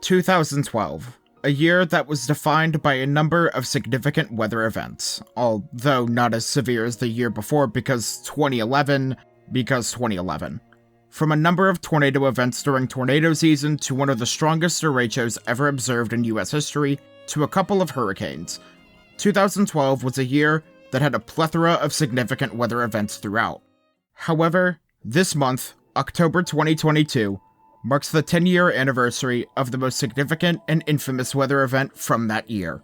2012, a year that was defined by a number of significant weather events, although not as severe as the year before because 2011. From a number of tornado events during tornado season to one of the strongest derechos ever observed in US history, to a couple of hurricanes, 2012 was a year that had a plethora of significant weather events throughout. However, this month, October 2022, marks the 10-year anniversary of the most significant and infamous weather event from that year.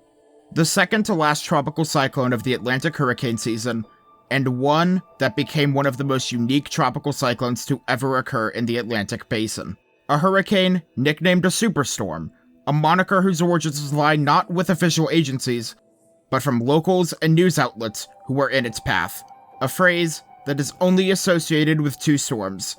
The second to last tropical cyclone of the Atlantic hurricane season, and one that became one of the most unique tropical cyclones to ever occur in the Atlantic Basin. A hurricane nicknamed a superstorm, a moniker whose origins lie not with official agencies, but from locals and news outlets who were in its path. A phrase that is only associated with two storms,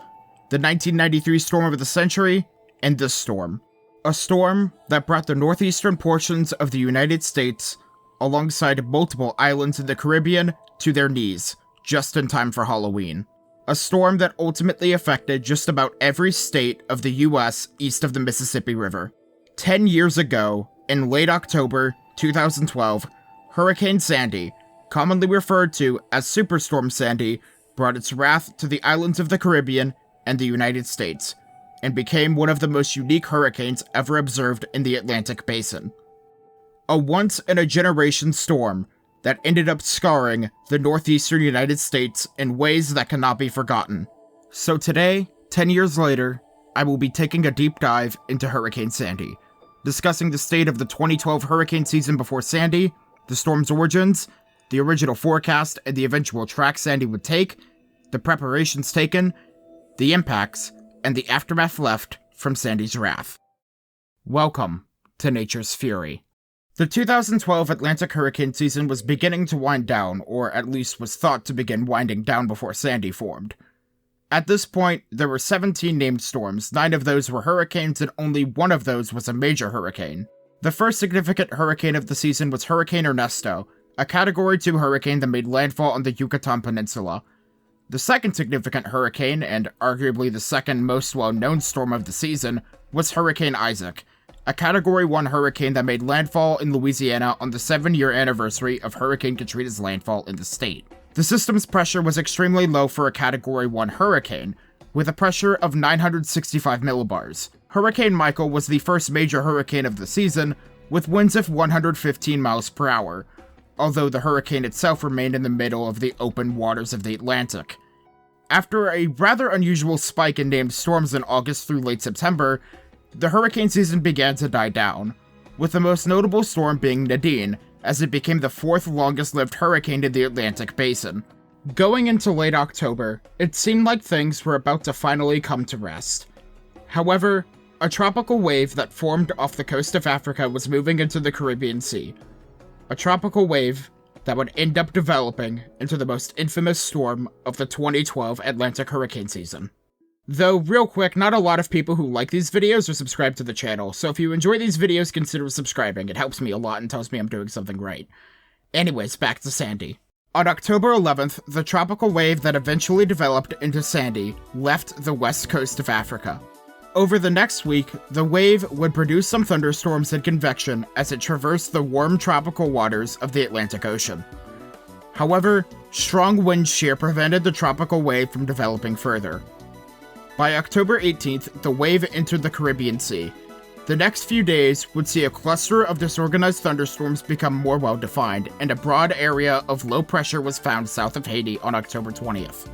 the 1993 storm of the century, and this storm. A storm that brought the northeastern portions of the United States, alongside multiple islands in the Caribbean, to their knees, just in time for Halloween. A storm that ultimately affected just about every state of the US east of the Mississippi River. 10 years ago, in late October 2012, Hurricane Sandy, commonly referred to as Superstorm Sandy, brought its wrath to the islands of the Caribbean and the United States, and became one of the most unique hurricanes ever observed in the Atlantic Basin. A once-in-a-generation storm that ended up scarring the Northeastern United States in ways that cannot be forgotten. So today, 10 years later, I will be taking a deep dive into Hurricane Sandy, discussing the state of the 2012 hurricane season before Sandy, the storm's origins, the original forecast and the eventual track Sandy would take, the preparations taken, the impacts, and the aftermath left from Sandy's wrath. Welcome to Nature's Fury. The 2012 Atlantic hurricane season was beginning to wind down, or at least was thought to begin winding down before Sandy formed. At this point, there were 17 named storms, 9 of those were hurricanes, and only one of those was a major hurricane. The first significant hurricane of the season was Hurricane Ernesto, a Category 2 hurricane that made landfall on the Yucatan Peninsula. The second significant hurricane, and arguably the second most well-known storm of the season, was Hurricane Isaac, a Category 1 hurricane that made landfall in Louisiana on the 7-year anniversary of Hurricane Katrina's landfall in the state. The system's pressure was extremely low for a Category 1 hurricane, with a pressure of 965 millibars. Hurricane Michael was the first major hurricane of the season, with winds of 115 miles per hour, although the hurricane itself remained in the middle of the open waters of the Atlantic. After a rather unusual spike in named storms in August through late September, the hurricane season began to die down, with the most notable storm being Nadine, as it became the 4th longest-lived hurricane in the Atlantic Basin. Going into late October, it seemed like things were about to finally come to rest. However, a tropical wave that formed off the coast of Africa was moving into the Caribbean Sea. A tropical wave that would end up developing into the most infamous storm of the 2012 Atlantic hurricane season. Though, real quick, not a lot of people who like these videos are subscribed to the channel, so if you enjoy these videos, consider subscribing. It helps me a lot and tells me I'm doing something right. Anyways, back to Sandy. On October 11th, the tropical wave that eventually developed into Sandy left the west coast of Africa. Over the next week, the wave would produce some thunderstorms and convection as it traversed the warm tropical waters of the Atlantic Ocean. However, strong wind shear prevented the tropical wave from developing further. By October 18th, the wave entered the Caribbean Sea. The next few days would see a cluster of disorganized thunderstorms become more well-defined, and a broad area of low pressure was found south of Haiti on October 20th.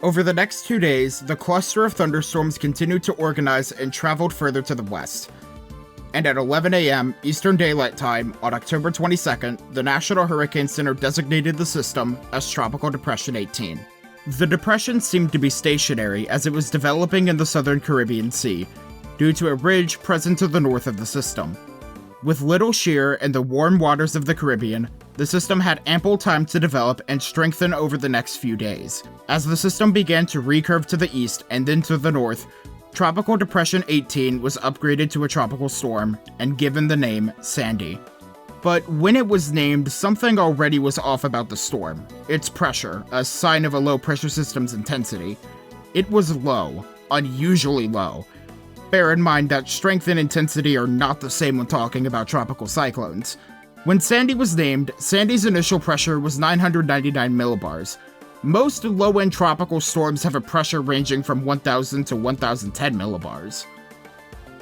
Over the next 2 days, the cluster of thunderstorms continued to organize and traveled further to the west. And at 11 a.m. Eastern Daylight Time on October 22nd, the National Hurricane Center designated the system as Tropical Depression 18. The depression seemed to be stationary as it was developing in the southern Caribbean Sea, due to a ridge present to the north of the system. With little shear in the warm waters of the Caribbean, the system had ample time to develop and strengthen over the next few days. As the system began to recurve to the east and then to the north, Tropical Depression 18 was upgraded to a tropical storm and given the name Sandy. But when it was named, something already was off about the storm. Its pressure, a sign of a low pressure system's intensity. It was low, unusually low. Bear in mind that strength and intensity are not the same when talking about tropical cyclones. When Sandy was named, Sandy's initial pressure was 999 millibars. Most low-end tropical storms have a pressure ranging from 1000 to 1010 millibars.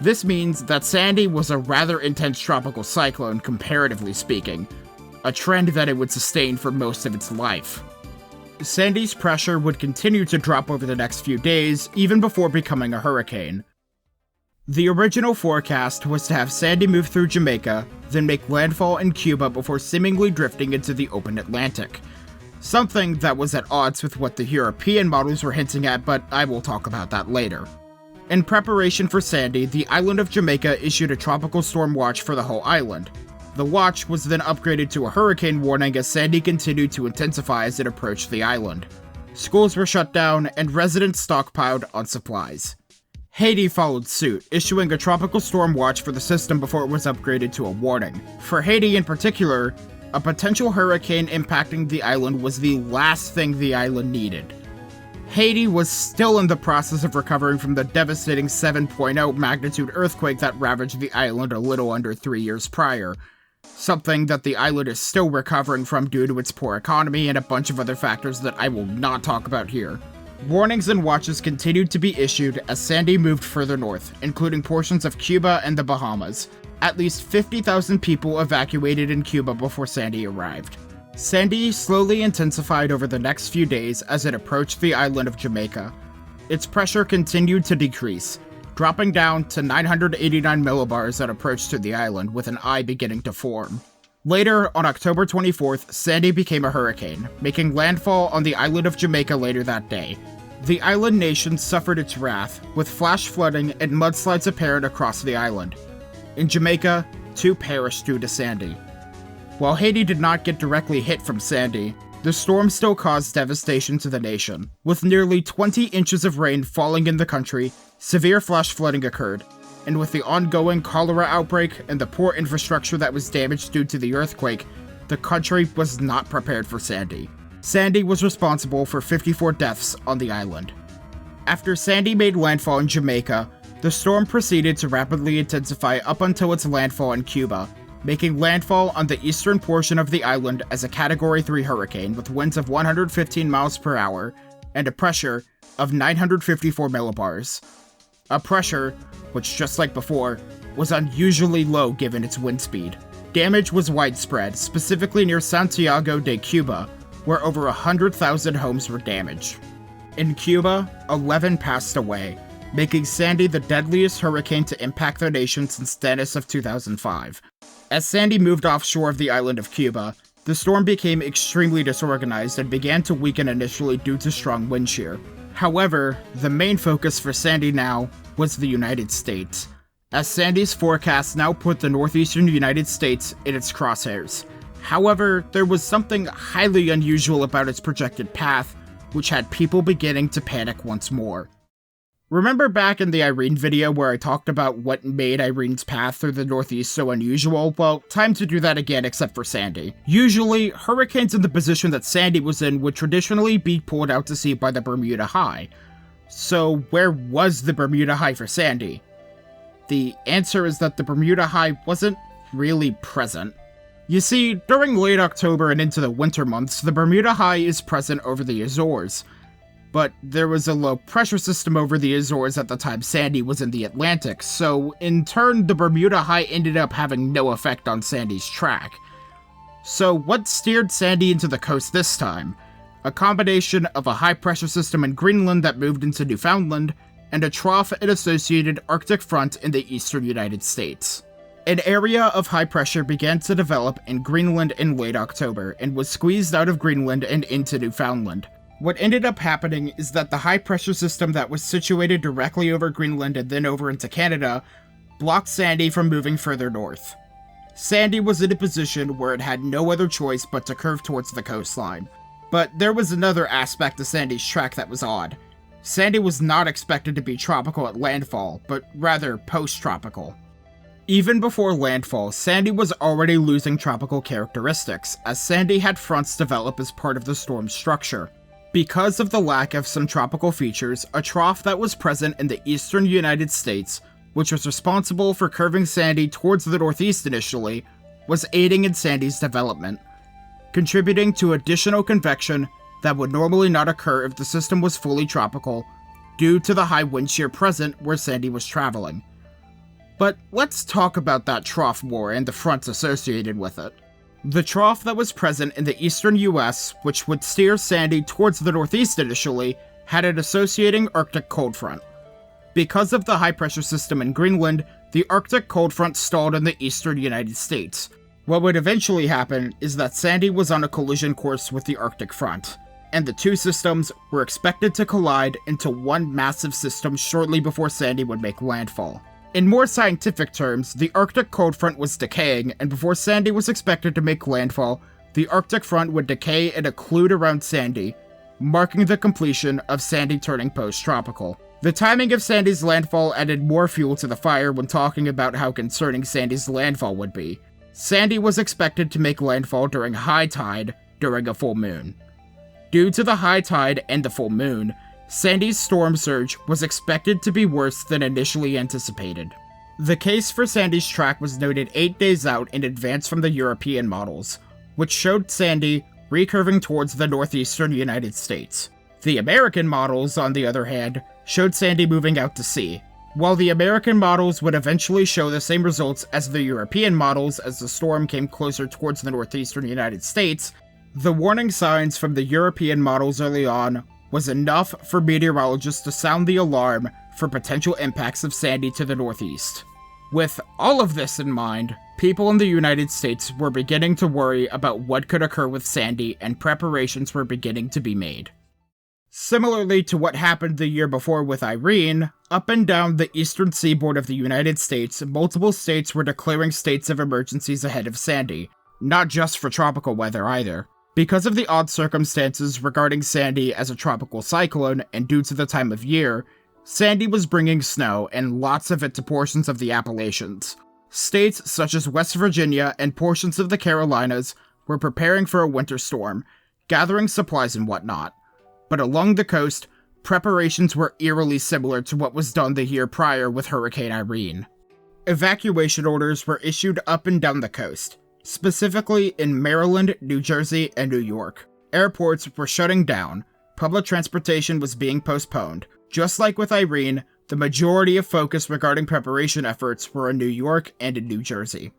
This means that Sandy was a rather intense tropical cyclone, comparatively speaking, a trend that it would sustain for most of its life. Sandy's pressure would continue to drop over the next few days, even before becoming a hurricane. The original forecast was to have Sandy move through Jamaica, then make landfall in Cuba before seemingly drifting into the open Atlantic. Something that was at odds with what the European models were hinting at, but I will talk about that later. In preparation for Sandy, the island of Jamaica issued a tropical storm watch for the whole island. The watch was then upgraded to a hurricane warning as Sandy continued to intensify as it approached the island. Schools were shut down, and residents stockpiled on supplies. Haiti followed suit, issuing a tropical storm watch for the system before it was upgraded to a warning. For Haiti in particular, a potential hurricane impacting the island was the last thing the island needed. Haiti was still in the process of recovering from the devastating 7.0 magnitude earthquake that ravaged the island a little under 3 years prior, something that the island is still recovering from due to its poor economy and a bunch of other factors that I will not talk about here. Warnings and watches continued to be issued as Sandy moved further north, including portions of Cuba and the Bahamas. At least 50,000 people evacuated in Cuba before Sandy arrived. Sandy slowly intensified over the next few days as it approached the island of Jamaica. Its pressure continued to decrease, dropping down to 989 millibars at approach to the island, with an eye beginning to form. Later, on October 24th, Sandy became a hurricane, making landfall on the island of Jamaica later that day. The island nation suffered its wrath, with flash flooding and mudslides apparent across the island. In Jamaica, 2 perished due to Sandy. While Haiti did not get directly hit from Sandy, the storm still caused devastation to the nation. With nearly 20 inches of rain falling in the country, severe flash flooding occurred, and with the ongoing cholera outbreak and the poor infrastructure that was damaged due to the earthquake, the country was not prepared for Sandy. Sandy was responsible for 54 deaths on the island. After Sandy made landfall in Jamaica, the storm proceeded to rapidly intensify up until its landfall in Cuba, making landfall on the eastern portion of the island as a Category 3 hurricane with winds of 115 miles per hour and a pressure of 954 millibars. A pressure which, just like before, was unusually low given its wind speed. Damage was widespread, specifically near Santiago de Cuba, where over 100,000 homes were damaged. In Cuba, 11 passed away, making Sandy the deadliest hurricane to impact the nation since Dennis of 2005. As Sandy moved offshore of the island of Cuba, the storm became extremely disorganized and began to weaken initially due to strong wind shear. However, the main focus for Sandy now was the United States, as Sandy's forecast now put the Northeastern United States in its crosshairs. However, there was something highly unusual about its projected path, which had people beginning to panic once more. Remember back in the Irene video where I talked about what made Irene's path through the Northeast so unusual? Well, time to do that again except for Sandy. Usually, hurricanes in the position that Sandy was in would traditionally be pulled out to sea by the Bermuda High. So where was the Bermuda High for Sandy? The answer is that the Bermuda High wasn't really present. You see, during late October and into the winter months, the Bermuda High is present over the Azores. But there was a low pressure system over the Azores at the time Sandy was in the Atlantic, so in turn the Bermuda High ended up having no effect on Sandy's track. So what steered Sandy into the coast this time? A combination of a high pressure system in Greenland that moved into Newfoundland, and a trough and associated Arctic front in the eastern United States. An area of high pressure began to develop in Greenland in late October, and was squeezed out of Greenland and into Newfoundland. What ended up happening is that the high-pressure system that was situated directly over Greenland and then over into Canada blocked Sandy from moving further north. Sandy was in a position where it had no other choice but to curve towards the coastline. But there was another aspect to Sandy's track that was odd. Sandy was not expected to be tropical at landfall, but rather post-tropical. Even before landfall, Sandy was already losing tropical characteristics, as Sandy had fronts develop as part of the storm's structure. Because of the lack of some tropical features, a trough that was present in the eastern United States which was responsible for curving Sandy towards the northeast initially, was aiding in Sandy's development, contributing to additional convection that would normally not occur if the system was fully tropical, due to the high wind shear present where Sandy was traveling. But let's talk about that trough more and the fronts associated with it. The trough that was present in the eastern US, which would steer Sandy towards the northeast initially, had an associating Arctic cold front. Because of the high-pressure system in Greenland, the Arctic cold front stalled in the eastern United States. What would eventually happen is that Sandy was on a collision course with the Arctic front, and the two systems were expected to collide into one massive system shortly before Sandy would make landfall. In more scientific terms, the Arctic cold front was decaying, and before Sandy was expected to make landfall, the Arctic front would decay and occlude around Sandy, marking the completion of Sandy turning post-tropical. The timing of Sandy's landfall added more fuel to the fire when talking about how concerning Sandy's landfall would be. Sandy was expected to make landfall during high tide during a full moon. Due to the high tide and the full moon, Sandy's storm surge was expected to be worse than initially anticipated. The case for Sandy's track was noted 8 days out in advance from the European models, which showed Sandy recurving towards the northeastern United States. The American models, on the other hand, showed Sandy moving out to sea. While the American models would eventually show the same results as the European models as the storm came closer towards the northeastern United States, the warning signs from the European models early on was enough for meteorologists to sound the alarm for potential impacts of Sandy to the northeast. With all of this in mind, people in the United States were beginning to worry about what could occur with Sandy, and preparations were beginning to be made. Similarly to what happened the year before with Irene, up and down the eastern seaboard of the United States, multiple states were declaring states of emergencies ahead of Sandy, not just for tropical weather either. Because of the odd circumstances regarding Sandy as a tropical cyclone and due to the time of year, Sandy was bringing snow, and lots of it, to portions of the Appalachians. States such as West Virginia and portions of the Carolinas were preparing for a winter storm, gathering supplies and whatnot. But along the coast, preparations were eerily similar to what was done the year prior with Hurricane Irene. Evacuation orders were issued up and down the coast, specifically in Maryland, New Jersey, and New York. Airports were shutting down, public transportation was being postponed. Just like with Irene, the majority of focus regarding preparation efforts were in New York and in New Jersey.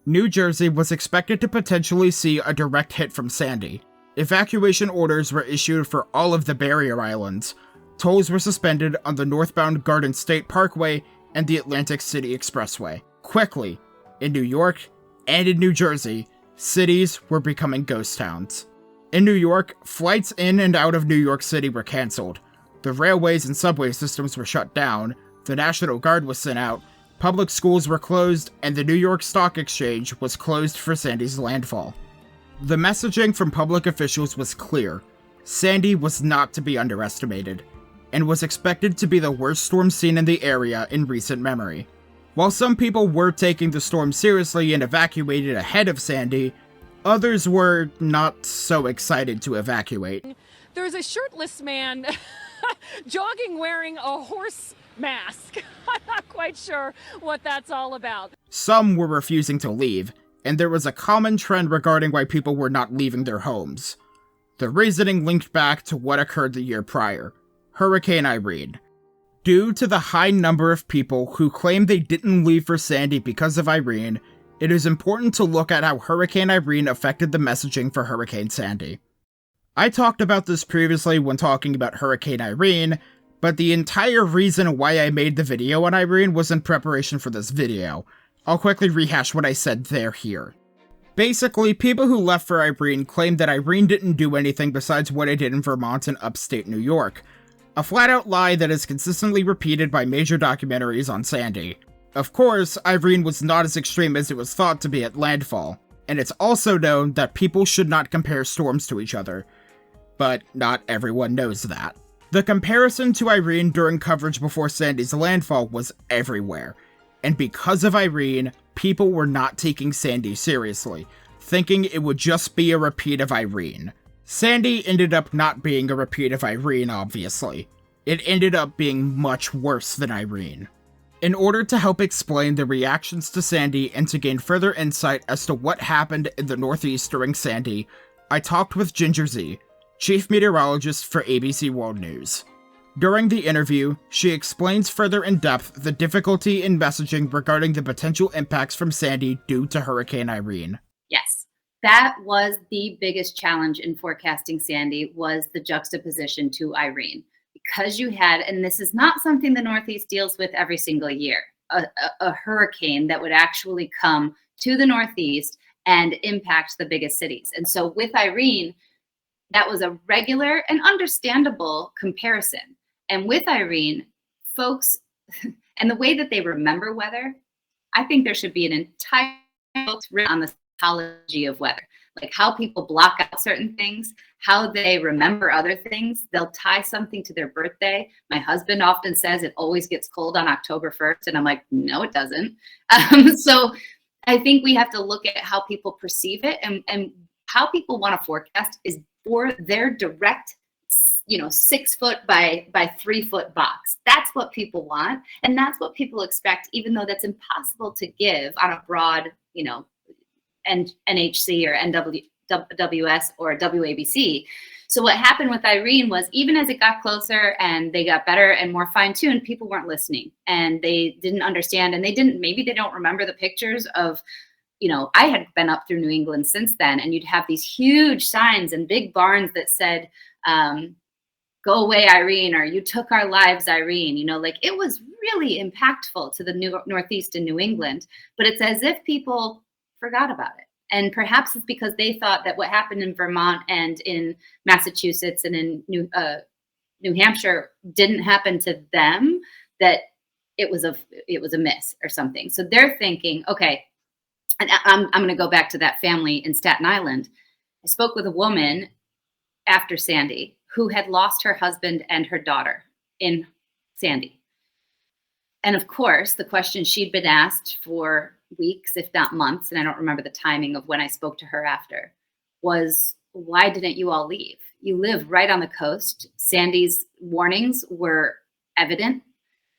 New Jersey was expected to potentially see a direct hit from Sandy. Evacuation orders were issued for all of the barrier islands. Tolls were suspended on the northbound Garden State Parkway and the Atlantic City Expressway. Quickly, in New York and in New Jersey, cities were becoming ghost towns. In New York, flights in and out of New York City were cancelled. The railways and subway systems were shut down, the National Guard was sent out, public schools were closed, and the New York Stock Exchange was closed for Sandy's landfall. The messaging from public officials was clear. Sandy was not to be underestimated, and was expected to be the worst storm seen in the area in recent memory. While some people were taking the storm seriously and evacuated ahead of Sandy, others were not so excited to evacuate. There's a shirtless man jogging wearing a horse mask. I'm not quite sure what that's all about. Some were refusing to leave, and there was a common trend regarding why people were not leaving their homes. The reasoning linked back to what occurred the year prior, Hurricane Irene. Due to the high number of people who claim they didn't leave for Sandy because of Irene, it is important to look at how Hurricane Irene affected the messaging for Hurricane Sandy. I talked about this previously when talking about Hurricane Irene, but the entire reason why I made the video on Irene was in preparation for this video. I'll quickly rehash what I said there here. Basically, people who left for Irene claimed that Irene didn't do anything besides what it did in Vermont and upstate New York. A flat-out lie that is consistently repeated by major documentaries on Sandy. Of course, Irene was not as extreme as it was thought to be at landfall, and it's also known that people should not compare storms to each other. But not everyone knows that. The comparison to Irene during coverage before Sandy's landfall was everywhere, and because of Irene, people were not taking Sandy seriously, thinking it would just be a repeat of Irene. Sandy ended up not being a repeat of Irene, obviously. It ended up being much worse than Irene. In order to help explain the reactions to Sandy and to gain further insight as to what happened in the Northeast during Sandy, I talked with Ginger Z, chief meteorologist for ABC World News. During the interview, she explains further in depth the difficulty in messaging regarding the potential impacts from Sandy due to Hurricane Irene. Yes, that was the biggest challenge in forecasting Sandy, was the juxtaposition to Irene. Because you had, and this is not something the Northeast deals with every single year, a hurricane that would actually come to the Northeast and impact the biggest cities. And so with Irene, that was a regular and understandable comparison. And with Irene, folks, and the way that they remember weather, I think there should be an entire book written on the psychology of weather, like how people block out certain things, how they remember other things. They'll tie something to their birthday. My husband often says it always gets cold on October 1st. And I'm like, no, it doesn't. So I think we have to look at how people perceive it, and how people want to forecast is for their direct, 6 foot by 3 foot box. That's what people want. And that's what people expect, even though that's impossible to give on a broad, NHC or NWS or WABC. So what happened with Irene was, even as it got closer and they got better and more fine-tuned, people weren't listening and they didn't understand, and maybe they don't remember the pictures of, I had been up through New England since then, and you'd have these huge signs and big barns that said, go away, Irene, or you took our lives, Irene. It was really impactful to the Northeast and New England, but it's as if people forgot about it. And perhaps it's because they thought that what happened in Vermont and in Massachusetts and in New Hampshire didn't happen to them, that it was a miss or something. So they're thinking, okay, and I'm going to go back to that family in Staten Island. I spoke with a woman after Sandy who had lost her husband and her daughter in Sandy. And of course, the question she'd been asked for weeks, if not months, and I don't remember the timing of when I spoke to her after, was, why didn't you all leave? You live right on the coast. Sandy's warnings were evident.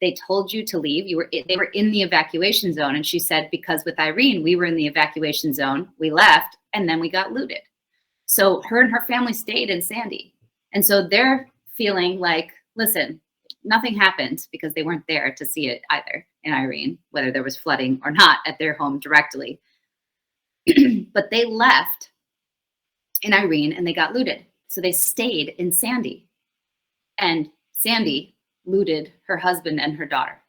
They told you to leave. They were in the evacuation zone. And she said, because with Irene, we were in the evacuation zone, we left, and then we got looted. So her and her family stayed in Sandy. And so they're feeling like, listen, nothing happened, because they weren't there to see it either in Irene, whether there was flooding or not at their home directly. But they left in Irene and they got looted. So they stayed in Sandy. And Sandy looted her husband and her daughter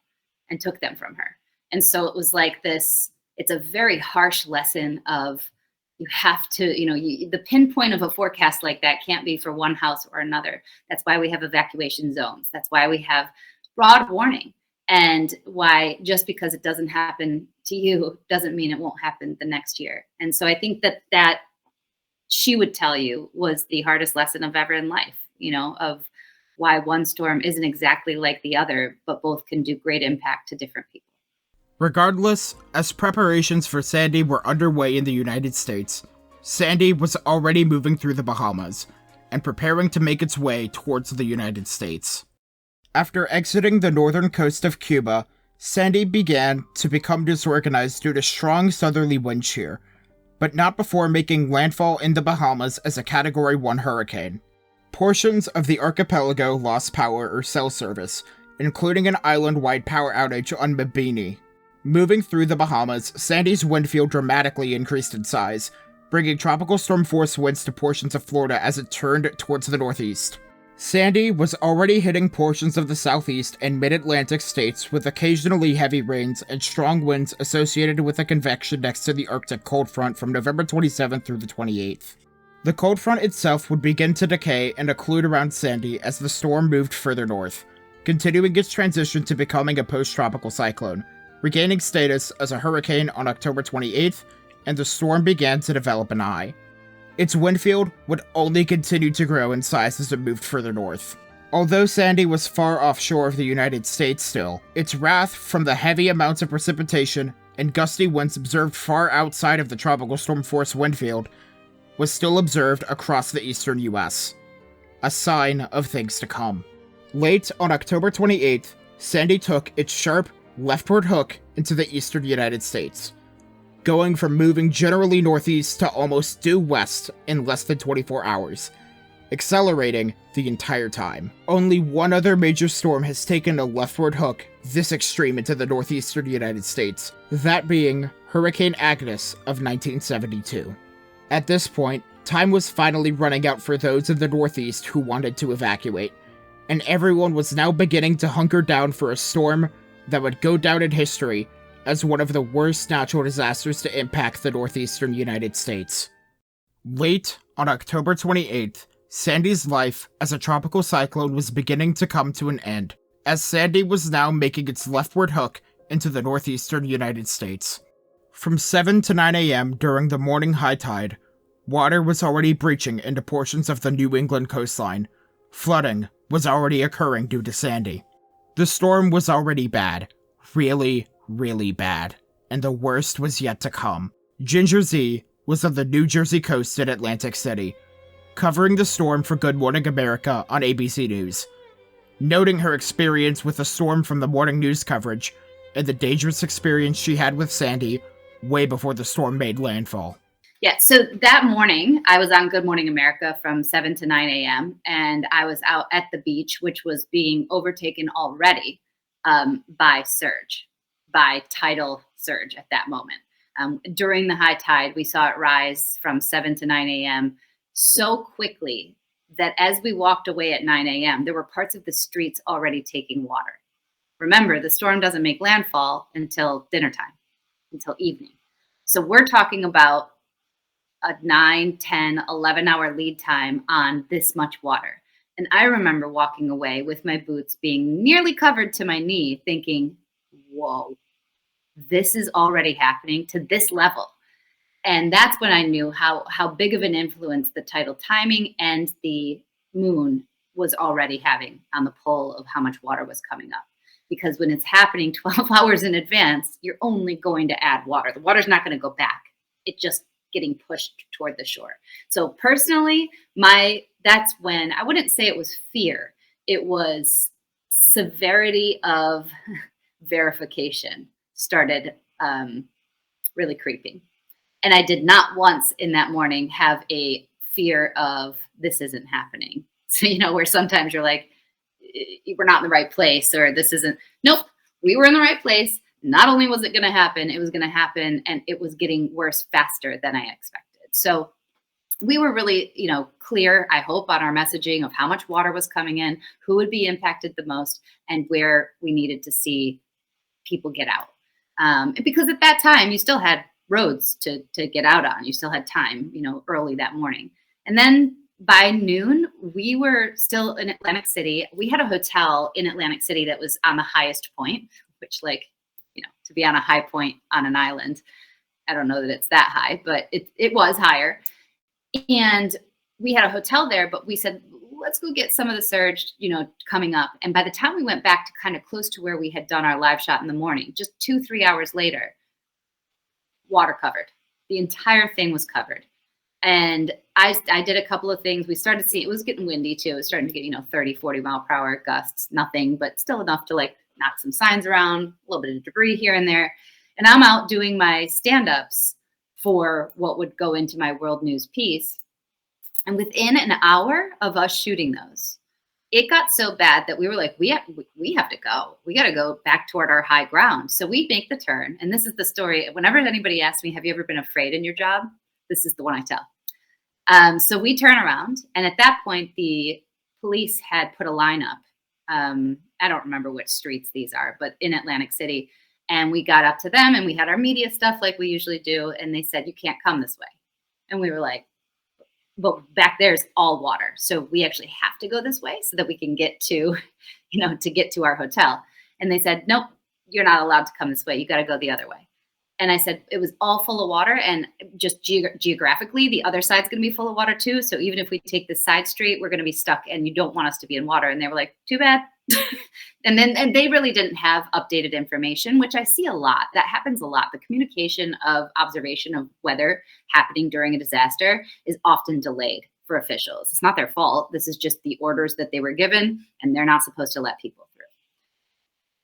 and took them from her. And so it was like this, it's a very harsh lesson of, you have to, the pinpoint of a forecast like that can't be for one house or another. That's why we have evacuation zones. That's why we have broad warning. And why just because it doesn't happen to you doesn't mean it won't happen the next year. And so I think that she would tell you was the hardest lesson of ever in life, of why one storm isn't exactly like the other, but both can do great impact to different people. Regardless, as preparations for Sandy were underway in the United States, Sandy was already moving through the Bahamas and preparing to make its way towards the United States. After exiting the northern coast of Cuba, Sandy began to become disorganized due to strong southerly wind shear, but not before making landfall in the Bahamas as a Category 1 hurricane. Portions of the archipelago lost power or cell service, including an island-wide power outage on Mabini. Moving through the Bahamas, Sandy's wind field dramatically increased in size, bringing tropical storm force winds to portions of Florida as it turned towards the northeast. Sandy was already hitting portions of the southeast and mid-Atlantic states with occasionally heavy rains and strong winds associated with a convection next to the Arctic cold front from November 27th through the 28th. The cold front itself would begin to decay and occlude around Sandy as the storm moved further north, continuing its transition to becoming a post-tropical cyclone, regaining status as a hurricane on October 28th, and the storm began to develop an eye. Its wind field would only continue to grow in size as it moved further north. Although Sandy was far offshore of the United States still, its wrath from the heavy amounts of precipitation and gusty winds observed far outside of the tropical storm force wind field was still observed across the eastern US, a sign of things to come. Late on October 28th, Sandy took its sharp, leftward hook into the eastern United States, going from moving generally northeast to almost due west in less than 24 hours, accelerating the entire time. Only one other major storm has taken a leftward hook this extreme into the northeastern United States, that being Hurricane Agnes of 1972. At this point, time was finally running out for those in the Northeast who wanted to evacuate, and everyone was now beginning to hunker down for a storm that would go down in history as one of the worst natural disasters to impact the Northeastern United States. Late on October 28th, Sandy's life as a tropical cyclone was beginning to come to an end, as Sandy was now making its leftward hook into the Northeastern United States. From 7 to 9 a.m. during the morning high tide, water was already breaching into portions of the New England coastline. Flooding was already occurring due to Sandy. The storm was already bad. Really, really bad. And the worst was yet to come. Ginger Z was on the New Jersey coast in Atlantic City, covering the storm for Good Morning America on ABC News. Noting her experience with the storm from the morning news coverage, and the dangerous experience she had with Sandy way before the storm made landfall. Yeah, so that morning, I was on Good Morning America from 7 to 9 a.m., and I was out at the beach, which was being overtaken already by surge, by tidal surge at that moment. During the high tide, we saw it rise from 7 to 9 a.m. so quickly that as we walked away at 9 a.m., there were parts of the streets already taking water. Remember, the storm doesn't make landfall until dinner time, until evening. So we're talking about a 9, 10, 11-hour lead time on this much water. And I remember walking away with my boots being nearly covered to my knee thinking, whoa, this is already happening to this level. And that's when I knew how big of an influence the tidal timing and the moon was already having on the pull of how much water was coming up. Because when it's happening 12 hours in advance, you're only going to add water. The water's not going to go back. It's just getting pushed toward the shore. So personally, that's when, I wouldn't say it was fear. It was severity of verification started really creeping. And I did not once in that morning have a fear of this isn't happening. So, where sometimes you're like, we're not in the right place, or this isn't. Nope, we were in the right place. Not only was it going to happen, it was going to happen, and it was getting worse faster than I expected. So we were really, clear, I hope, on our messaging of how much water was coming in, who would be impacted the most, and where we needed to see people get out. And because at that time, you still had roads to get out on. You still had time, early that morning. And then by noon, we were still in Atlantic City. We had a hotel in Atlantic City that was on the highest point, which to be on a high point on an island, I don't know that it's that high, but it was higher. And we had a hotel there, but we said, let's go get some of the surge, coming up. And by the time we went back to kind of close to where we had done our live shot in the morning, just 2-3 hours later, water covered. The entire thing was covered. And I did a couple of things. We started seeing, it was getting windy too. It was starting to get, 30, 40 mile per hour gusts, nothing, but still enough to knock some signs around, a little bit of debris here and there. And I'm out doing my stand-ups for what would go into my world news piece. And within an hour of us shooting those, it got so bad that we were like, we have to go. We got to go back toward our high ground. So we make the turn. And this is the story. Whenever anybody asks me, have you ever been afraid in your job? This is the one I tell. So we turn around. And at that point, the police had put a line up. I don't remember which streets these are, but in Atlantic City. And we got up to them and we had our media stuff like we usually do. And they said, you can't come this way. And we were like, but back there's all water. So we actually have to go this way so that we can get to, to get to our hotel. And they said, nope, you're not allowed to come this way. You got to go the other way. And I said, it was all full of water. And just geographically, the other side's going to be full of water too. So even if we take this side street, we're going to be stuck and you don't want us to be in water. And they were like, too bad. And they really didn't have updated information, which I see a lot. That happens a lot. The communication of observation of weather happening during a disaster is often delayed for officials. It's not their fault. This is just the orders that they were given, and they're not supposed to let people through.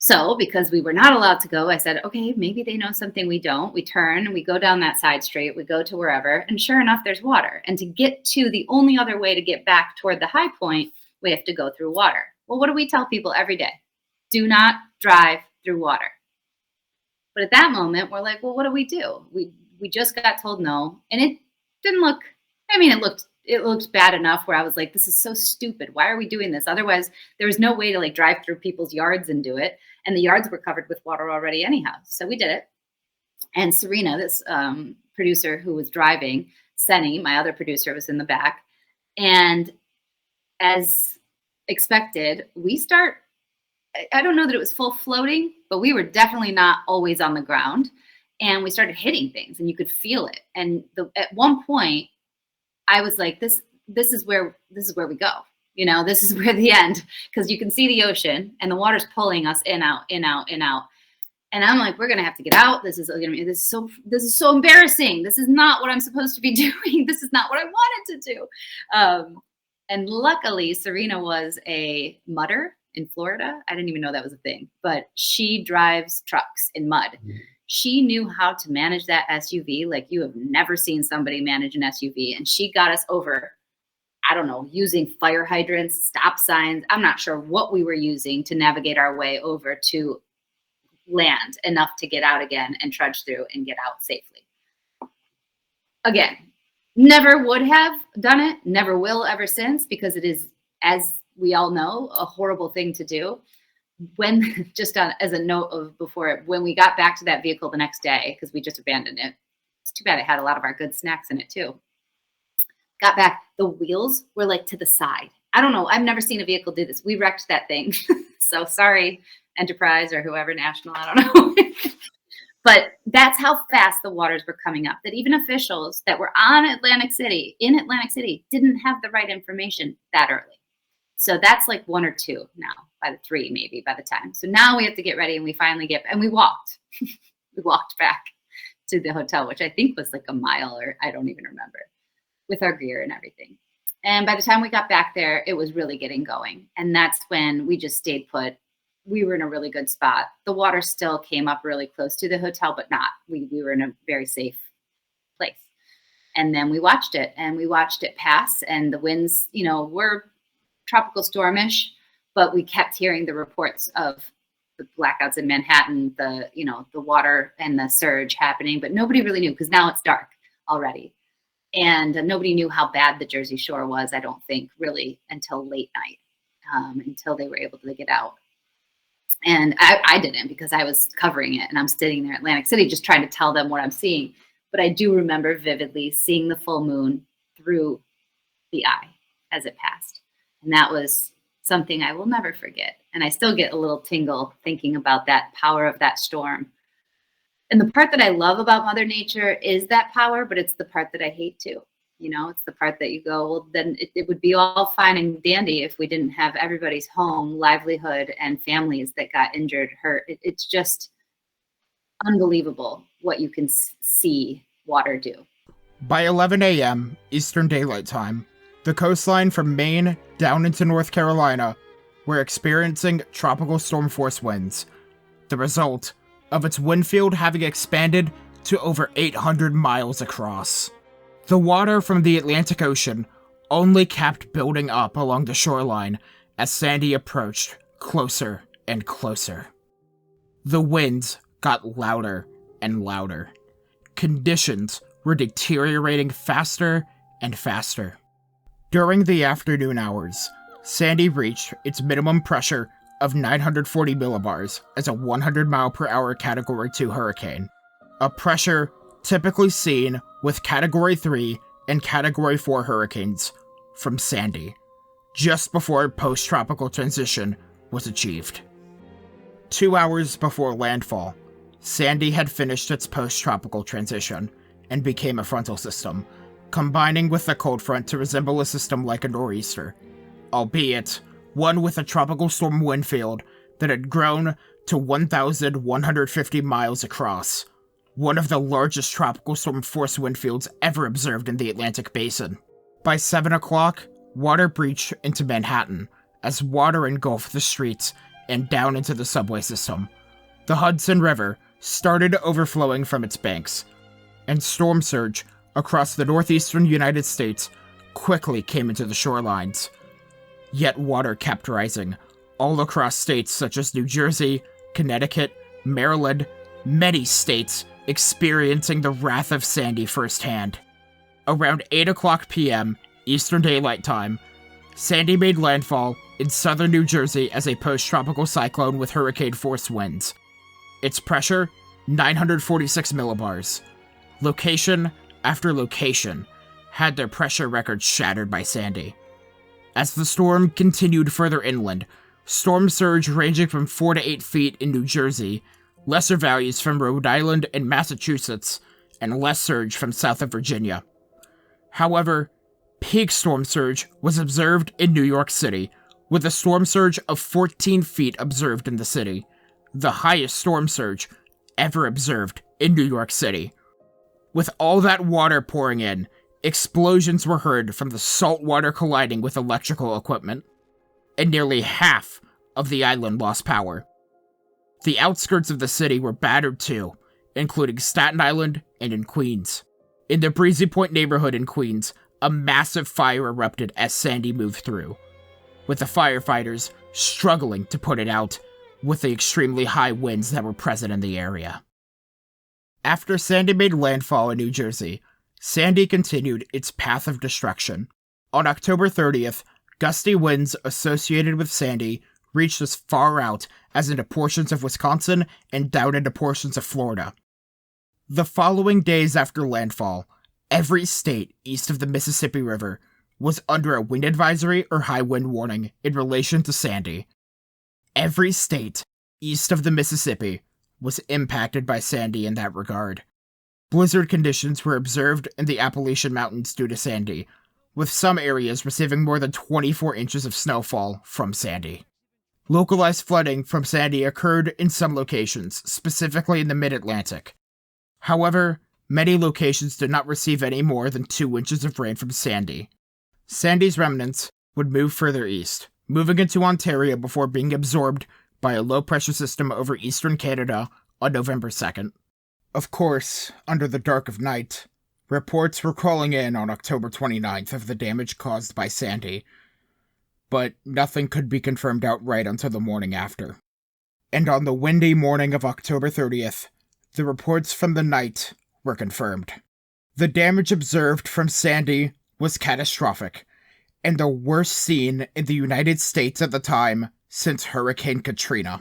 So because we were not allowed to go, I said, okay, maybe they know something we don't. We turn and we go down that side street, we go to wherever, and sure enough, there's water. And to get to the only other way to get back toward the high point, we have to go through water. Well, what do we tell people every day? Do not drive through water. But at that moment, we're like, well, what do? We just got told no. And it didn't look, I mean, it looked bad enough where I was like, this is so stupid. Why are we doing this? Otherwise, there was no way to like drive through people's yards and do it. And the yards were covered with water already anyhow. So we did it. And Serena, this producer who was driving, Senny, my other producer, was in the back. And as expected, I don't know that it was full floating, but we were definitely not always on the ground. And we started hitting things and you could feel it. And at one point, I was like, this is where we go. You know, this is where the end, because you can see the ocean and the water's pulling us in, out, in, out, in, out. And I'm like, we're going to have to get out. This is so embarrassing. This is not what I'm supposed to be doing. This is not what I wanted to do. And luckily, Serena was a mudder in Florida. I didn't even know that was a thing, but she drives trucks in mud. She knew how to manage that SUV like you have never seen somebody manage an SUV. And she got us over, I don't know, using fire hydrants, stop signs. I'm not sure what we were using to navigate our way over to land enough to get out again and trudge through and get out safely. Again, never would have done it, never will ever since, because it is, as we all know, a horrible thing to do. When, just as a note of before, when we got back to that vehicle the next day, because we just abandoned it, it's too bad it had a lot of our good snacks in it too. Got back, the wheels were like to the side. I don't know. I've never seen a vehicle do this. We wrecked that thing. So sorry, Enterprise or whoever, National, I don't know. But that's how fast the waters were coming up, that even officials that were in Atlantic City, didn't have the right information that early. So that's like 1 or 2 now, by the 3 maybe by the time. So now we have to get ready, and we finally we walked. We walked back to the hotel, which I think was like a mile, or I don't even remember, with our gear and everything. And by the time we got back there, it was really getting going. And that's when we just stayed put. We were in a really good spot. The water still came up really close to the hotel, but not. We were in a very safe place. And then we watched it pass, and the winds, were tropical stormish, but we kept hearing the reports of the blackouts in Manhattan, the water and the surge happening, but nobody really knew, because now it's dark already. And nobody knew how bad the Jersey Shore was, I don't think, really, until late night, until they were able to get out. And I didn't, because I was covering it, and I'm sitting there in Atlantic City just trying to tell them what I'm seeing. But I do remember vividly seeing the full moon through the eye as it passed. And that was something I will never forget. And I still get a little tingle thinking about that power of that storm. And the part that I love about Mother Nature is that power, but it's the part that I hate too. It's the part that you go, well, then it would be all fine and dandy if we didn't have everybody's home, livelihood, and families that got injured, hurt. It's just unbelievable what you can see water do. By 11 a.m. Eastern Daylight Time, the coastline from Maine down into North Carolina were experiencing tropical storm force winds, the result of its wind field having expanded to over 800 miles across. The water from the Atlantic Ocean only kept building up along the shoreline as Sandy approached closer and closer. The winds got louder and louder. Conditions were deteriorating faster and faster. During the afternoon hours, Sandy reached its minimum pressure of 940 millibars as a 100-mile-per-hour Category 2 hurricane, a pressure typically seen with Category 3 and Category 4 hurricanes from Sandy, just before post-tropical transition was achieved. 2 hours before landfall, Sandy had finished its post-tropical transition and became a frontal system, combining with the cold front to resemble a system like a nor'easter, albeit one with a tropical storm wind field that had grown to 1,150 miles across, one of the largest tropical storm force wind fields ever observed in the Atlantic Basin. By 7 o'clock, water breached into Manhattan as water engulfed the streets and down into the subway system. The Hudson River started overflowing from its banks, and storm surge across the northeastern United States quickly came into the shorelines. Yet water kept rising, all across states such as New Jersey, Connecticut, Maryland, many states experiencing the wrath of Sandy firsthand. Around 8 o'clock p.m. Eastern Daylight Time, Sandy made landfall in southern New Jersey as a post-tropical cyclone with hurricane-force winds. Its pressure, 946 millibars. Location after location had their pressure records shattered by Sandy. As the storm continued further inland, storm surge ranging from 4 to 8 feet in New Jersey, lesser values from Rhode Island and Massachusetts, and less surge from south of Virginia. However, peak storm surge was observed in New York City, with a storm surge of 14 feet observed in the city, the highest storm surge ever observed in New York City. With all that water pouring in, explosions were heard from the salt water colliding with electrical equipment, and nearly half of the island lost power. The outskirts of the city were battered too, including Staten Island and in Queens. In the Breezy Point neighborhood in Queens, a massive fire erupted as Sandy moved through, with the firefighters struggling to put it out with the extremely high winds that were present in the area. After Sandy made landfall in New Jersey, Sandy continued its path of destruction. On October 30th, gusty winds associated with Sandy reached as far out as into portions of Wisconsin and down into portions of Florida. The following days after landfall, every state east of the Mississippi River was under a wind advisory or high wind warning in relation to Sandy. Every state east of the Mississippi was impacted by Sandy in that regard. Blizzard conditions were observed in the Appalachian Mountains due to Sandy, with some areas receiving more than 24 inches of snowfall from Sandy. Localized flooding from Sandy occurred in some locations, specifically in the mid-Atlantic. However, many locations did not receive any more than 2 inches of rain from Sandy. Sandy's remnants would move further east, moving into Ontario before being absorbed by a low-pressure system over eastern Canada on November 2nd. Of course, under the dark of night, reports were calling in on October 29th of the damage caused by Sandy, but nothing could be confirmed outright until the morning after. And on the windy morning of October 30th, the reports from the night were confirmed. The damage observed from Sandy was catastrophic, and the worst seen in the United States at the time since Hurricane Katrina.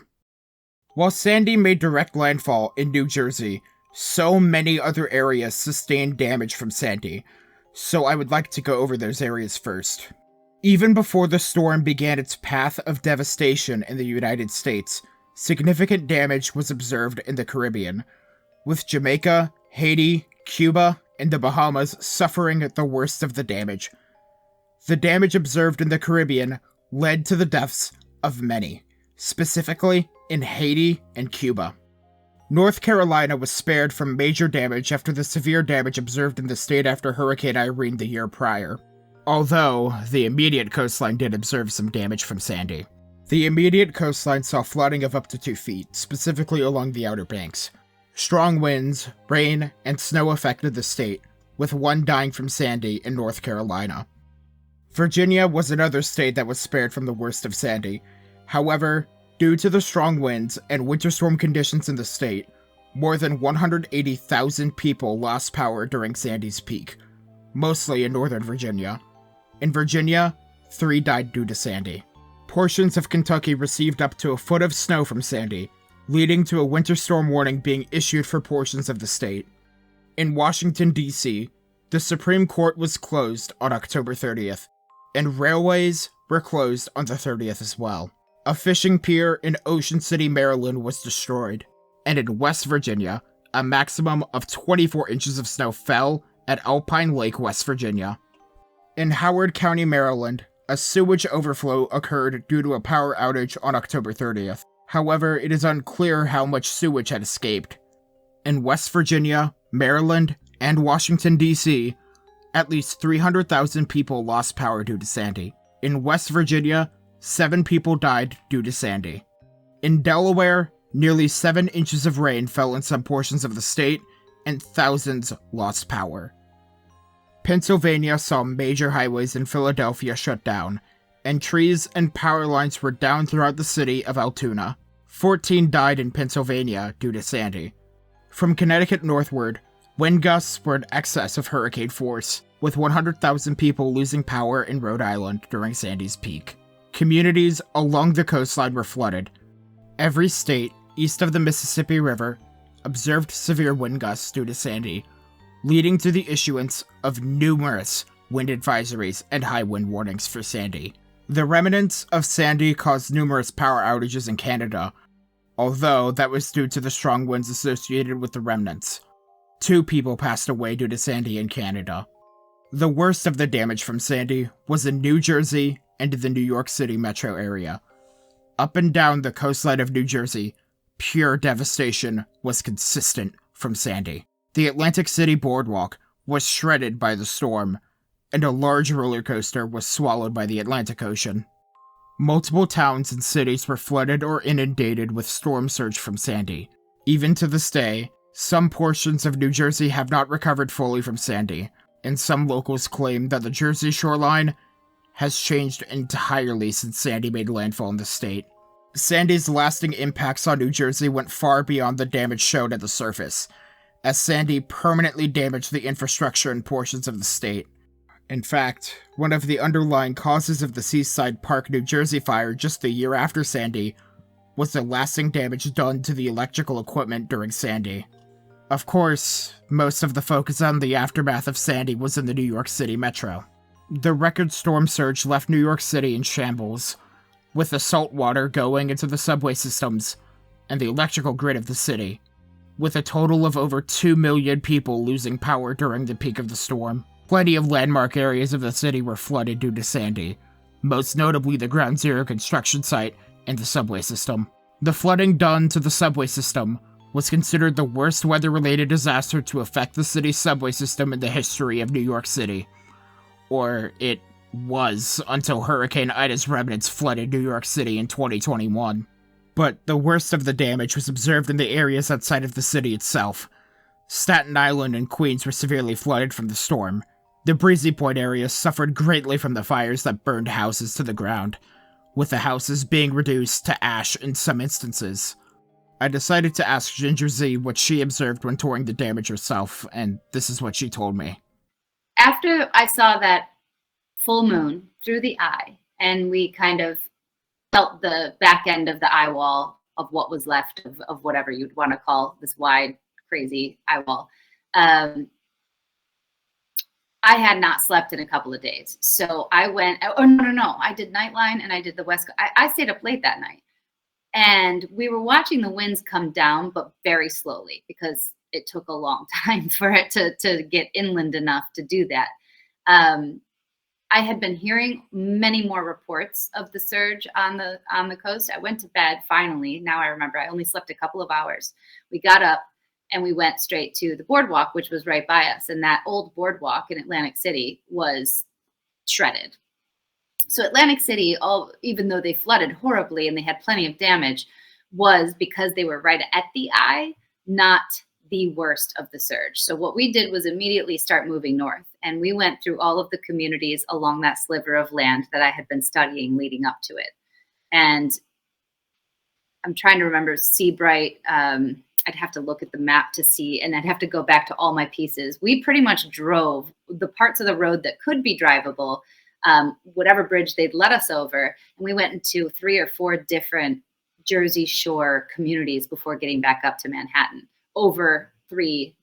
While Sandy made direct landfall in New Jersey, so many other areas sustained damage from Sandy, so I would like to go over those areas first. Even before the storm began its path of devastation in the United States, significant damage was observed in the Caribbean, with Jamaica, Haiti, Cuba, and the Bahamas suffering the worst of the damage. The damage observed in the Caribbean led to the deaths of many, specifically in Haiti and Cuba. North Carolina was spared from major damage after the severe damage observed in the state after Hurricane Irene the year prior, although the immediate coastline did observe some damage from Sandy. The immediate coastline saw flooding of up to 2 feet, specifically along the Outer Banks. Strong winds, rain, and snow affected the state, with 1 dying from Sandy in North Carolina. Virginia was another state that was spared from the worst of Sandy. However, due to the strong winds and winter storm conditions in the state, more than 180,000 people lost power during Sandy's peak, mostly in northern Virginia. In Virginia, 3 died due to Sandy. Portions of Kentucky received up to a foot of snow from Sandy, leading to a winter storm warning being issued for portions of the state. In Washington, D.C., the Supreme Court was closed on October 30th, and railways were closed on the 30th as well. A fishing pier in Ocean City, Maryland was destroyed, and in West Virginia, a maximum of 24 inches of snow fell at Alpine Lake, West Virginia. In Howard County, Maryland, a sewage overflow occurred due to a power outage on October 30th. However, it is unclear how much sewage had escaped. In West Virginia, Maryland, and Washington, D.C., at least 300,000 people lost power due to Sandy. In West Virginia, 7 people died due to Sandy. In Delaware, nearly 7 inches of rain fell in some portions of the state, and thousands lost power. Pennsylvania saw major highways in Philadelphia shut down, and trees and power lines were down throughout the city of Altoona. 14 died in Pennsylvania due to Sandy. From Connecticut northward, wind gusts were in excess of hurricane force, with 100,000 people losing power in Rhode Island during Sandy's peak. Communities along the coastline were flooded. Every state east of the Mississippi River observed severe wind gusts due to Sandy, leading to the issuance of numerous wind advisories and high wind warnings for Sandy. The remnants of Sandy caused numerous power outages in Canada, although that was due to the strong winds associated with the remnants. 2 people passed away due to Sandy in Canada. The worst of the damage from Sandy was in New Jersey and the New York City metro area. Up and down the coastline of New Jersey, pure devastation was consistent from Sandy. The Atlantic City boardwalk was shredded by the storm, and a large roller coaster was swallowed by the Atlantic Ocean. Multiple towns and cities were flooded or inundated with storm surge from Sandy. Even to this day, some portions of New Jersey have not recovered fully from Sandy, and some locals claim that the Jersey shoreline has changed entirely since Sandy made landfall in the state. Sandy's lasting impacts on New Jersey went far beyond the damage shown at the surface, as Sandy permanently damaged the infrastructure in portions of the state. In fact, one of the underlying causes of the Seaside Park, New Jersey fire just a year after Sandy was the lasting damage done to the electrical equipment during Sandy. Of course, most of the focus on the aftermath of Sandy was in the New York City metro. The record storm surge left New York City in shambles, with the salt water going into the subway systems and the electrical grid of the city, with a total of over 2 million people losing power during the peak of the storm. Plenty of landmark areas of the city were flooded due to Sandy, most notably the Ground Zero construction site and the subway system. The flooding done to the subway system was considered the worst weather-related disaster to affect the city's subway system in the history of New York City. Or it was until Hurricane Ida's remnants flooded New York City in 2021. But the worst of the damage was observed in the areas outside of the city itself. Staten Island and Queens were severely flooded from the storm. The Breezy Point area suffered greatly from the fires that burned houses to the ground, with the houses being reduced to ash in some instances. I decided to ask Ginger Z what she observed when touring the damage herself, and this is what she told me. After I saw that full moon through the eye, and we kind of felt the back end of the eye wall of what was left of whatever you'd want to call this wide, crazy eye wall, I had not slept in a couple of days. So I went, no, I did Nightline and I did the West Coast. I stayed up late that night. And we were watching the winds come down, but very slowly, because it took a long time for it to get inland enough to do that. I had been hearing many more reports of the surge on the coast. I went to bed finally. Now I remember I only slept a couple of hours. We got up and we went straight to the boardwalk, which was right by us. And that old boardwalk in Atlantic City was shredded. So Atlantic City, even though they flooded horribly and they had plenty of damage, was because they were right at the eye, not the worst of the surge. So what we did was immediately start moving north. And we went through all of the communities along that sliver of land that I had been studying leading up to it. And I'm trying to remember Seabright. I'd have to look at the map to see, and I'd have to go back to all my pieces. We pretty much drove the parts of the road that could be drivable, whatever bridge they'd let us over. And we went into 3 or 4 different Jersey Shore communities before getting back up to Manhattan over 3-4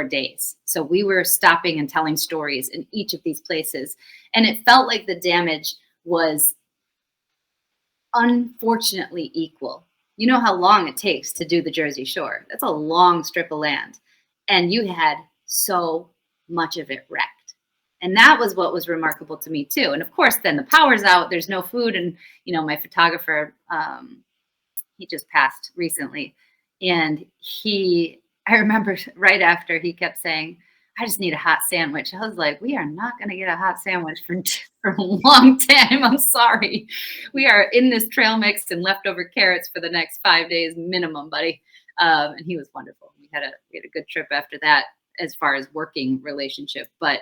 days. So we were stopping and telling stories in each of these places. And it felt like the damage was unfortunately equal. You know how long it takes to do the Jersey Shore. That's a long strip of land. And you had so much of it wrecked. And that was what was remarkable to me too. And of course, then the power's out, there's no food. And, my photographer, he just passed recently. And I remember right after he kept saying, I just need a hot sandwich. I was like, we are not going to get a hot sandwich for a long time. I'm sorry. We are in this trail mix and leftover carrots for the next 5 days minimum, buddy. And he was wonderful. We had a good trip after that as far as working relationship, but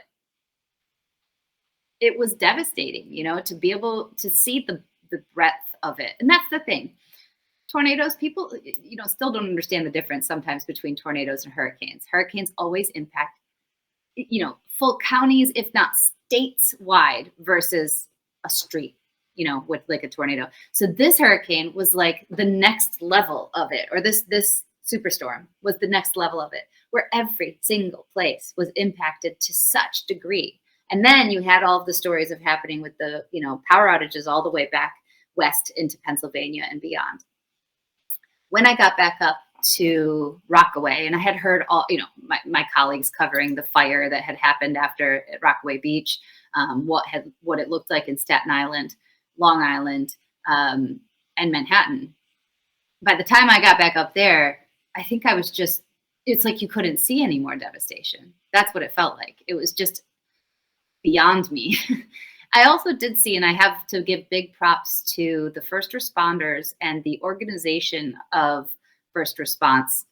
it was devastating, to be able to see the breadth of it. And that's the thing. Tornadoes, people, still don't understand the difference sometimes between tornadoes and hurricanes. Hurricanes always impact, full counties, if not states wide, versus a street, with like a tornado. So this hurricane was like the next level of it, or this superstorm was the next level of it, where every single place was impacted to such degree. And then you had all of the stories of happening with the, power outages all the way back west into Pennsylvania and beyond. When I got back up to Rockaway, and I had heard all, my colleagues covering the fire that had happened after at Rockaway Beach, what it looked like in Staten Island, Long Island, and Manhattan. By the time I got back up there, I think I was it's like you couldn't see any more devastation. That's what it felt like. It was just beyond me. I also did see, and I have to give big props to the first responders, and the organization of first response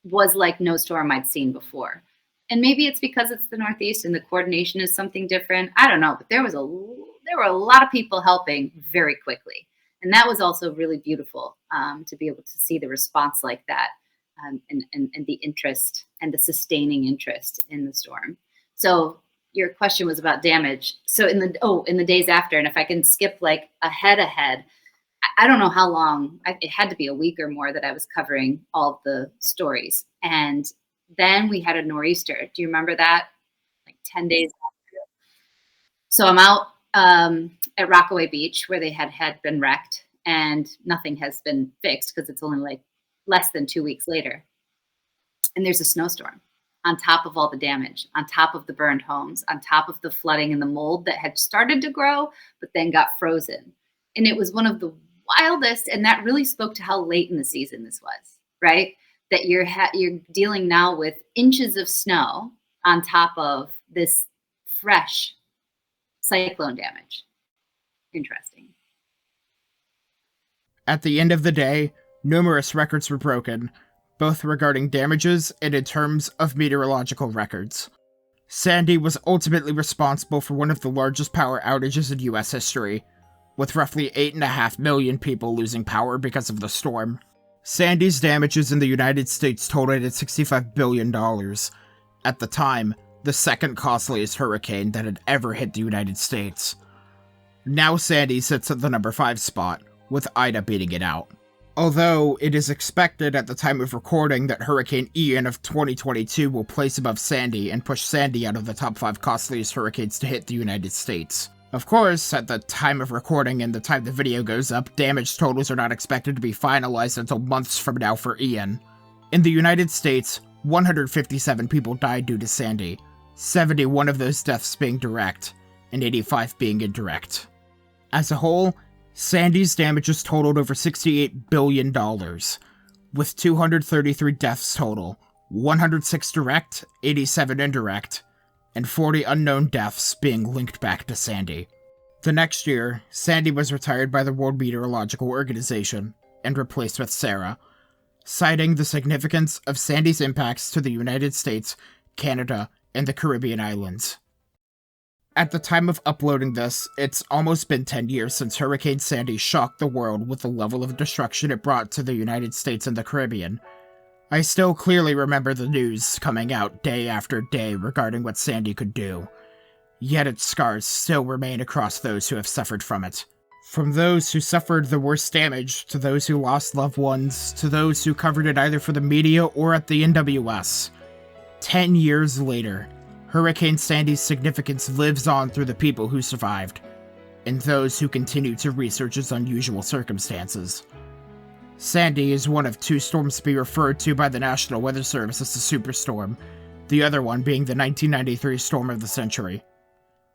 was like no storm I'd seen before. And maybe it's because it's the Northeast and the coordination is something different. I don't know, but there were a lot of people helping very quickly. And that was also really beautiful, to be able to see the response like that, and the interest and the sustaining interest in the storm. So your question was about damage. So in the days after, and if I can skip like ahead, I don't know how long, it had to be a week or more that I was covering all the stories. And then we had a nor'easter. Do you remember that? Like 10 days after. So I'm out at Rockaway Beach, where they had been wrecked, and nothing has been fixed because it's only like less than 2 weeks later. And there's a snowstorm on top of all the damage, on top of the burned homes, on top of the flooding and the mold that had started to grow, but then got frozen. And it was one of the wildest, and that really spoke to how late in the season this was, right? That you're dealing now with inches of snow on top of this fresh cyclone damage. Interesting. At the end of the day, numerous records were broken, both regarding damages and in terms of meteorological records. Sandy was ultimately responsible for one of the largest power outages in U.S. history, with roughly 8.5 million people losing power because of the storm. Sandy's damages in the United States totaled at $65 billion. At the time, the second costliest hurricane that had ever hit the United States. Now Sandy sits at the number 5 spot, with Ida beating it out. Although it is expected at the time of recording that Hurricane Ian of 2022 will place above Sandy and push Sandy out of the top 5 costliest hurricanes to hit the United States. Of course, at the time of recording and the time the video goes up, damage totals are not expected to be finalized until months from now for Ian. In the United States, 157 people died due to Sandy, 71 of those deaths being direct, and 85 being indirect. As a whole, Sandy's damages totaled over $68 billion, with 233 deaths total, 106 direct, 87 indirect, and 40 unknown deaths being linked back to Sandy. The next year, Sandy was retired by the World Meteorological Organization and replaced with Sarah, citing the significance of Sandy's impacts to the United States, Canada, and the Caribbean islands. At the time of uploading this, it's almost been 10 years since Hurricane Sandy shocked the world with the level of destruction it brought to the United States and the Caribbean. I still clearly remember the news coming out day after day regarding what Sandy could do, yet its scars still remain across those who have suffered from it. From those who suffered the worst damage, to those who lost loved ones, to those who covered it either for the media or at the NWS. 10 years later, Hurricane Sandy's significance lives on through the people who survived, and those who continue to research its unusual circumstances. Sandy is one of 2 storms to be referred to by the National Weather Service as a superstorm, the other one being the 1993 storm of the century.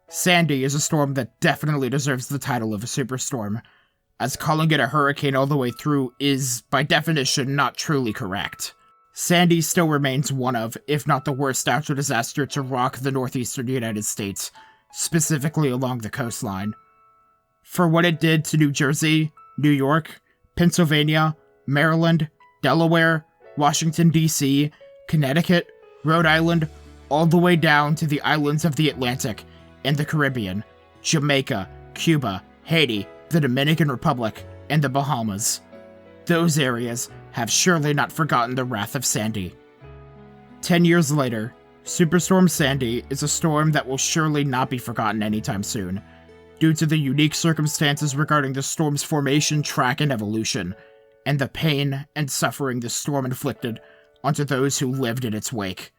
Sandy is a storm that definitely deserves the title of a superstorm, as calling it a hurricane all the way through is, by definition, not truly correct. Sandy still remains one of, if not the worst natural disaster to rock the Northeastern United States, specifically along the coastline. For what it did to New Jersey, New York, Pennsylvania, Maryland, Delaware, Washington, D.C., Connecticut, Rhode Island, all the way down to the islands of the Atlantic and the Caribbean, Jamaica, Cuba, Haiti, the Dominican Republic, and the Bahamas. Those areas have surely not forgotten the wrath of Sandy. 10 years later, Superstorm Sandy is a storm that will surely not be forgotten anytime soon, due to the unique circumstances regarding the storm's formation, track, and evolution, and the pain and suffering the storm inflicted onto those who lived in its wake.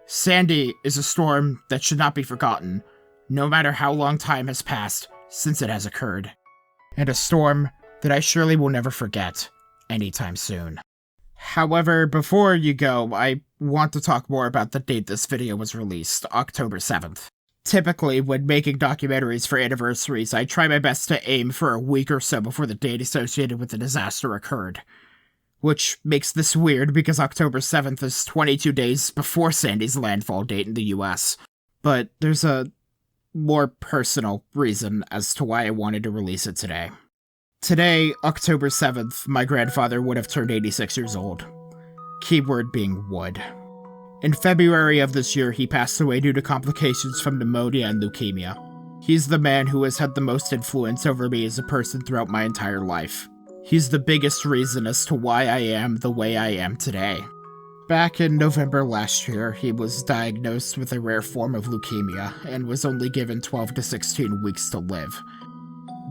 Sandy is a storm that should not be forgotten, no matter how long time has passed since it has occurred, and a storm that I surely will never forget anytime soon. However, before you go, I want to talk more about the date this video was released, October 7th. Typically, when making documentaries for anniversaries, I try my best to aim for a week or so before the date associated with the disaster occurred. Which makes this weird because October 7th is 22 days before Sandy's landfall date in the US. But there's a more personal reason as to why I wanted to release it today. Today, October 7th, my grandfather would have turned 86 years old. Keyword being would. In February of this year, he passed away due to complications from pneumonia and leukemia. He's the man who has had the most influence over me as a person throughout my entire life. He's the biggest reason as to why I am the way I am today. Back in November last year, he was diagnosed with a rare form of leukemia and was only given 12 to 16 weeks to live.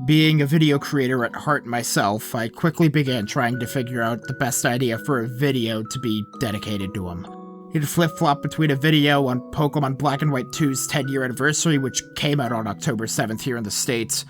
Being a video creator at heart myself, I quickly began trying to figure out the best idea for a video to be dedicated to him. He'd flip-flop between a video on Pokemon Black and White 2's 10-year anniversary, which came out on October 7th here in the States,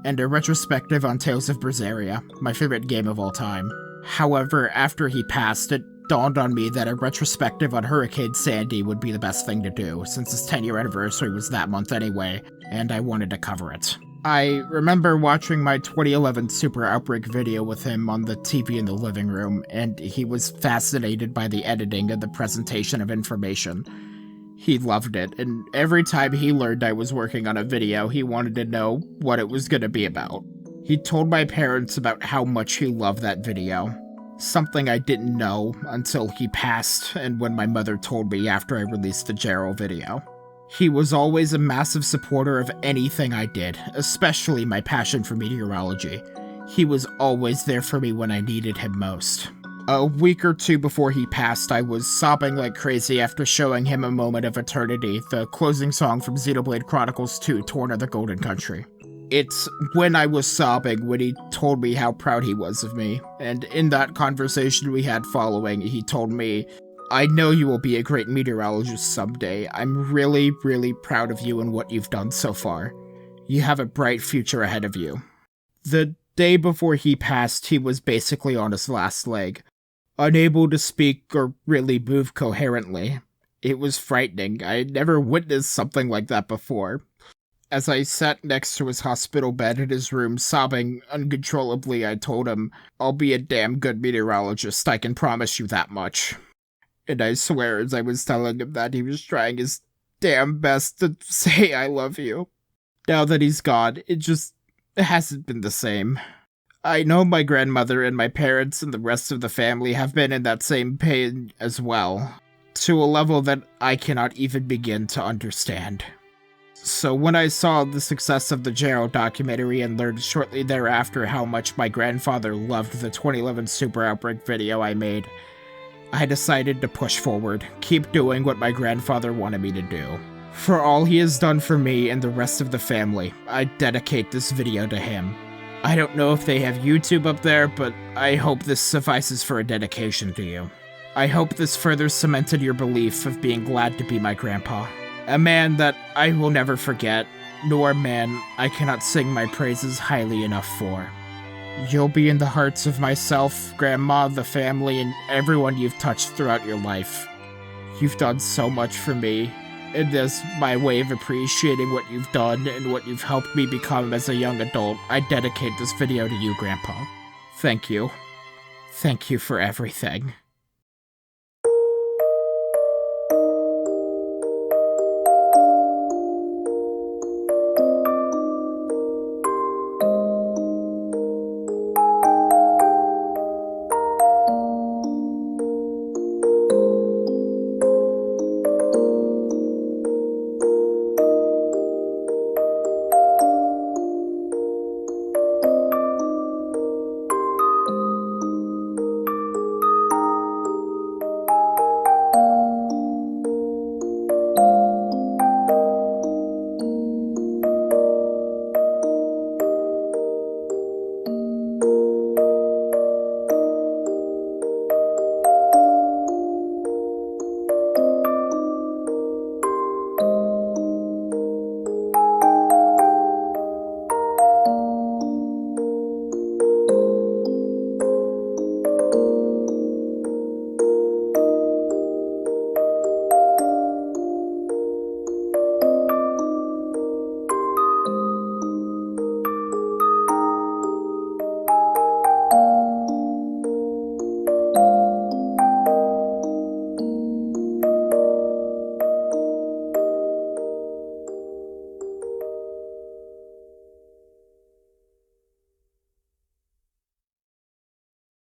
and a retrospective on Tales of Berseria, my favorite game of all time. However, after he passed, it dawned on me that a retrospective on Hurricane Sandy would be the best thing to do, since his 10-year anniversary was that month anyway, and I wanted to cover it. I remember watching my 2011 Super Outbreak video with him on the TV in the living room, and he was fascinated by the editing and the presentation of information. He loved it, and every time he learned I was working on a video, he wanted to know what it was going to be about. He told my parents about how much he loved that video, something I didn't know until he passed and when my mother told me after I released the Gerald video. He was always a massive supporter of anything I did, especially my passion for meteorology. He was always there for me when I needed him most. A week or two before he passed, I was sobbing like crazy after showing him A Moment of Eternity, the closing song from Xenoblade Chronicles 2, Torn of the Golden Country. It's when I was sobbing when he told me how proud he was of me, and in that conversation we had following, he told me, "I know you will be a great meteorologist someday. I'm really, really proud of you and what you've done so far. You have a bright future ahead of you." The day before he passed, he was basically on his last leg, unable to speak or really move coherently. It was frightening. I had never witnessed something like that before. As I sat next to his hospital bed in his room, sobbing uncontrollably, I told him, "I'll be a damn good meteorologist, I can promise you that much." And I swear as I was telling him that, he was trying his damn best to say I love you. Now that he's gone, it just hasn't been the same. I know my grandmother and my parents and the rest of the family have been in that same pain as well, to a level that I cannot even begin to understand. So when I saw the success of the Gerald documentary and learned shortly thereafter how much my grandfather loved the 2011 Super Outbreak video I made, I decided to push forward, keep doing what my grandfather wanted me to do. For all he has done for me and the rest of the family, I dedicate this video to him. I don't know if they have YouTube up there, but I hope this suffices for a dedication to you. I hope this further cemented your belief of being glad to be my grandpa. A man that I will never forget, nor a man I cannot sing my praises highly enough for. You'll be in the hearts of myself, Grandma, the family, and everyone you've touched throughout your life. You've done so much for me, and as my way of appreciating what you've done and what you've helped me become as a young adult, I dedicate this video to you, Grandpa. Thank you. Thank you for everything.